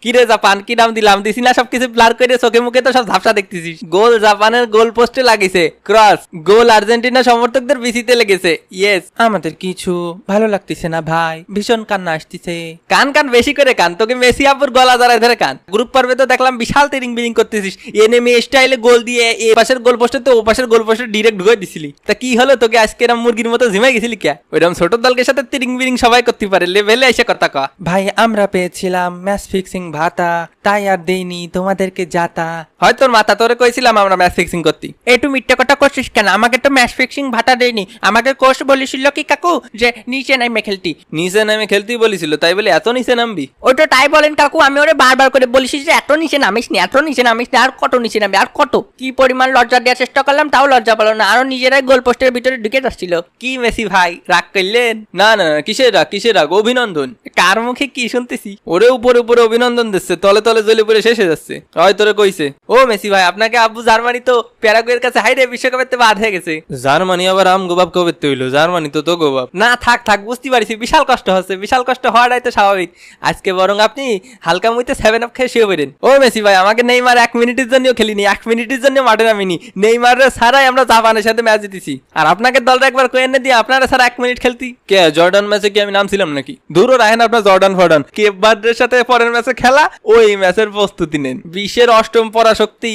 কিরে জাপান কি নাম দিলাম দিছি না সবকিছু ব্লার করে চোখে মুখে তো সব ঝাপসা দেখতেছিস। গোল জাপানের গোল পোস্টে লাগিছে ক্রস, গোল আর্জেন্টিনা সমর্থকদের বিসিতে লেগেছে। ইয়েস, আমাদের কিছু ভালো লাগতেছে না ভাই, ভীষণ কান্না আসতেছে। কান কান বেশি করে কান, তোকে মেসি আপুর গলা জড়ায় ধরে কান। গ্রুপ পর্বে তো দেখলাম বিশাল তিরিং বিরিং করতেছিস, এনিমি স্টাইলে গোল দিয়ে এ পাশের গোল পোস্টে তো ও পাশের গোল পোস্টে ডিরেক্ট ঢুকে দিছিলি। তা কি হলো, তোকে আজকে এরকম মুরগির মতো ঝিমাই গেছিলি কে? ওইরকম ছোট দলকে সাথে তিরিং বিরিং সবাই করতে পারে, লেভেলে এসে কথা কয়। ভাই আমরা পেয়েছিলাম ম্যাচ ফিক্সিং ভাতা, তাই আর দেইনি তোমাদেরকে যাতা। হয় তোর মাথা, তোরে কইছিলাম আমরা ম্যাচ ফিক্সিং করতি। একটু মিথ্যে কথা করছিস কেন? আমাকে তো ম্যাচ ফিক্সিং ভাতা দেয়নি, আমাকে কোচ বলেছিল কি কাকু যে নিচে নামে খেলতি। নিচে নামে খেলতেই বলেছিল, তাই বলে এত নিচে নামবি? ওই তো তাই বলেন কাকু, আমি ওরে বারবার করে বলেছি যে এত নিচে নামিস নি, এত নিচে নামিস না, আর কত নিচে নামবি, আর কত। কি পরিমাণ লজ্জা দেওয়ার চেষ্টা করলাম, তাও লজ্জা পেল না, আরো নিজেরাই গোল পোস্টের ভিতরে ঢুকে যাচ্ছিল। কি মেসি ভাই রাগ করলেন? না না কিসের রাগ, কিসের রাগ, অভিনন্দন। কার মুখে কি শুনতেছি? ওরে উপরে উপরে অভিনন্দন দিচ্ছে, তলে তলে জ্বলে পড়ে শেষ হয়ে যাচ্ছে। হয় তোরে কইছে ও মেসি ভাই আপনাকে আব্বু জার্মানি তো প্যারাগুয়ের কাছে হাইরে বিশ্বকাপের তে বাদ হয়ে গেছে। জার্মানি আবার আম গোবাব কবে হইলো? জার্মানি তো তো গোবাব না। থাক থাক বুঝতে পারছি, বিশাল কষ্ট হচ্ছে, বিশাল কষ্ট হওয়াটাই তো স্বাভাবিক। আজকে বরং আপনি হালকা মুইতে 7 আপ খেয়ে শুয়ে পড়েন। ও মেসি ভাই আমাকে নেইমার 1 মিনিটের জন্যও খেলিনি, 1 মিনিটের জন্য মাঠে নামিনি। নেইমারের ছাড়াই আমরা জাপানের সাথে ম্যাচ জিতেছি, আর আপনাকে দলটা একবার কয়ে এনে দিয়ে আপনারা ছাড়া 1 মিনিট খেলতি। কে জর্ডান ম্যাচে কি আমি নামছিলাম নাকি? দূরও রাখেন আপনার জর্ডান ফর্ডান, কেপ ভার্দের সাথে পরের ম্যাচে খেলা, ওই ম্যাচের প্রস্তুতি নেন। বিশ্বের 8ম পরাশক্তি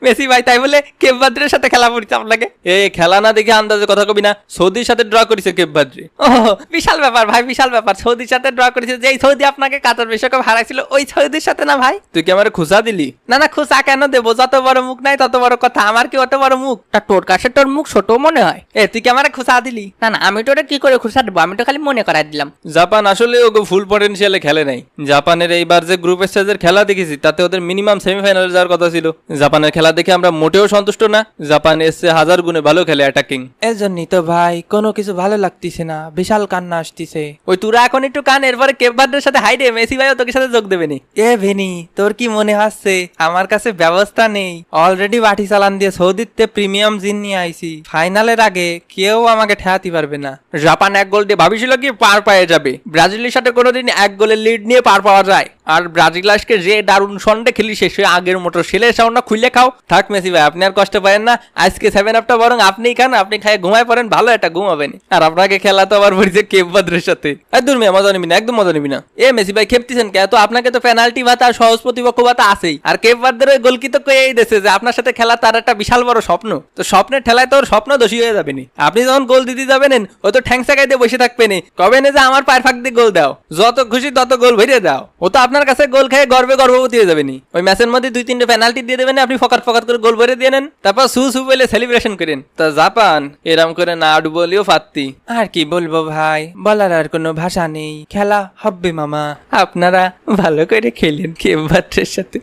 মেসি ভাই, তাই বলে কেপ ভার্দের সাথে খেলা পড়ছে আপনাকে? এ খেলা না দেখে আন্দাজে কথা কবি না। সৌদির সাথে ড্র করেছে কেপ ভার্দে। ও বিশাল ব্যাপার ভাই, বিশাল ব্যাপার। সৌদির সাথে ড্র করেছে, যেই সৌদি আপনাকে কাতার বিশ্বকাপ হারাইছিল ওই সৌদির সাথে না ভাই? তুই কি আমার খুশা দিলি? না না খুশা কেন দেবো, যত বড় মুখ নাই তত বড় কথা। আমার কি অত বড় মুখ? তা তোর কাছে তোর মুখ ছোট মনে হয়। এ তুই কি আমার খুশা দিলি? না না আমি তোরে কি করে খুশা দেবো, আমি তো খালি মনে করাই দিলাম। জাপান আসলে ওকে ফুল পটেনশিয়ালে খেলে নাই। জাপানের এইবার যে গ্রুপ স্টেজের খেলা দেখেছি তাতে ওদের মিনিমাম সেমিফাইনালে যাওয়ার কথা ছিল। জাপানের খেলা দেখে আমরা মোটেও সন্তুষ্ট না। জাপান এসে 1000 গুণে ভালো খেলে অ্যাটাকিং। এজন্যই তো ভাই কোনো কিছু ভালো লাগতেছে না, বিশাল কান্না আসতেছে। ওই তোরা এখন একটু কান, এরপরে কেপ ভার্দের সাথে হাইডে মেসি ভাইও তোর সাথে যোগ দেবে নি। এ ভেনি তোর কি মনে হচ্ছে আমার কাছে ব্যবস্থা নেই? অলরেডি বাটি চালান দিয়ে সৌদিতে প্রিমিয়াম জিন নিয়ে আইছি, ফাইনালের আগে কেউ আমাকে ঠেকাতে পারবে না। জাপান 1 গোল দিয়ে ভাবিছিল কি পার পেয়ে যাবে, ব্রাজিলের সাথে কোনোদিন 1 গোলের লিড নিয়ে পার পাওয়া যায়? আর ব্রাজিল আজকে যে দারুণ সন্ডে খেলিছে সে আগের মতো ছেলে সাউন্ডটা খুলে খাও। থাক মেসি ভাই আপনি আর কষ্ট পাবেন না, আজকে 7 আপটা বরং আপনিই খান, আপনি খায় ঘুমায় পড়েন, ভালো একটা ঘুমাবেন। আর আপনাকে খেলা তো আবার পড়েছে কেপ ভার্দের সাথে। একদম মজা নিবি না, একদম মজা নিবি না। এ মেসি ভাই খেপতেছেন কে? তো আপনাকে তো পেনাল্টি ভাতা আর সহজ প্রতিপক্ষ ভাতা আছেই, আর কেপ ভার্দের ওই গোলকি তো কয়েই দিয়েছে যে আপনার সাথে খেলা তার একটা বিশাল বড় স্বপ্ন। তো স্বপ্নের ঠেলায় তো ওর স্বপ্ন দোষী হয়ে যাবেনি। আপনি যখন গোল দিতে যাবেন ও তো ঠ্যাংসা গাইতে বসে থাকবেন, কবে না যে আমার পায়ের ফাঁক দিয়ে গোল দাও, যত খুশি তত গোল ভরিয়ে দাও। ও তো আপনার কাছে গোল খেয়ে গর্ভবতী হয়ে যাবেনি। ওই ম্যাচের মধ্যে 2-3টে পেনাল্টি দিয়ে দেবেন, আপনি ফকাট ফকাট করে গোল ভরে দিয়ে নেন, তারপর সু সু বলে সেলিব্রেশন করেন। তা জাপান এরম করে না আডু বলিও পারতি। আর কি বলবো ভাই, বলার আর কোনো ভাষা নেই। খেলা হবে মামা, আপনারা ভালো করে খেলেন কেপ ভার্দের সাথে।